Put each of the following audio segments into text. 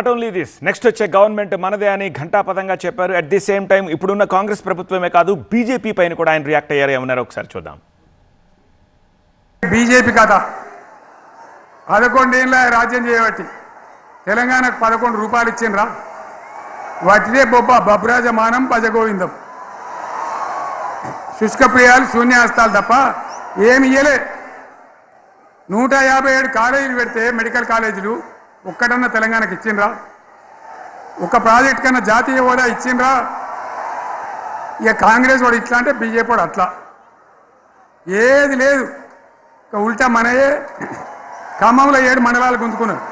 Not only this next వచ్చే government మనదే అని ఘంటాపదంగా చెప్పారు. అట్ ది సేమ్ టైం ఇప్పుడున్న కాంగ్రెస్ ప్రభుత్వమే కాదు బీజేపీ పైన కూడా ఆయన రియాక్ట్ అయ్యారు. ఏమన్నారు ఒకసారి చూద్దాం. బీజేపీ కథ 11 ఏళ్ళ రాజ్యం చేయబట్టి తెలంగాణకు 11 రూపాయలు ఇచ్చిండ్రా? వాటిదే బబ్రాజమానం భజగోవిందం, శుష్క ప్రియాలు శూన్యాస్తాలు తప్ప ఏమి ఇయ్యలే. 157 కాలేజీలు పెడితే మెడికల్ కాలేజీలు ఒక్కటన్నా తెలంగాణకు ఇచ్చిండ్రా? ఒక ప్రాజెక్ట్ కన్నా జాతీయ హోదా ఇచ్చిండ్రా? ఇక కాంగ్రెస్ వాడు ఇట్లా అంటే బీజేపీ వాడు అట్లా, ఏది లేదు. ఇక ఉల్టా మనయే ఖమ్మంలో 7 మండలాలు గుంజుకున్నారు,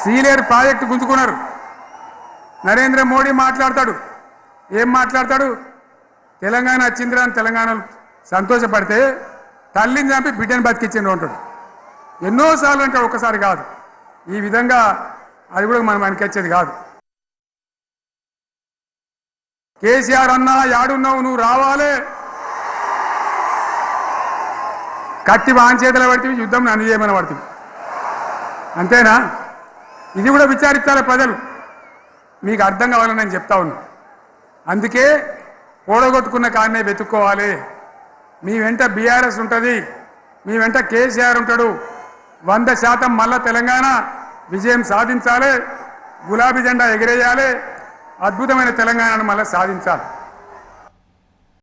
సీలేరు ప్రాజెక్టు గుంజుకున్నారు. నరేంద్ర మోడీ మాట్లాడతాడు, ఏం మాట్లాడతాడు? తెలంగాణ వచ్చిందిరా అని తెలంగాణలో సంతోషపడితే తల్లిని చంపి బిడ్డను బతికిచ్చిండ్రు అంటాడు. ఎన్నోసార్లు అంటాడు, ఒక్కసారి కాదు. ఈ విధంగా అది కూడా మనం అనిపించేది కాదు. కేసీఆర్ అన్నా యాడున్నావు, నువ్వు రావాలే. కత్తి వాంచేతలు పడితే యుద్ధం నన్ను చేయమని పడుతుంది, అంతేనా? ఇది కూడా విచారించాలి ప్రజలు, మీకు అర్థం కావాలని నేను చెప్తా ఉన్నా. అందుకే ఓడగొట్టుకున్న కాడనే వెతుక్కోవాలి. మీ వెంట బీఆర్ఎస్ ఉంటుంది, మీ వెంట కేసీఆర్ ఉంటాడు. 100% మళ్ళా తెలంగాణ విజయం సాధించాలి, గులాబీ జెండా ఎగిరేయాలి, అద్భుతమైన తెలంగాణను మళ్ళీ సాధించాలి.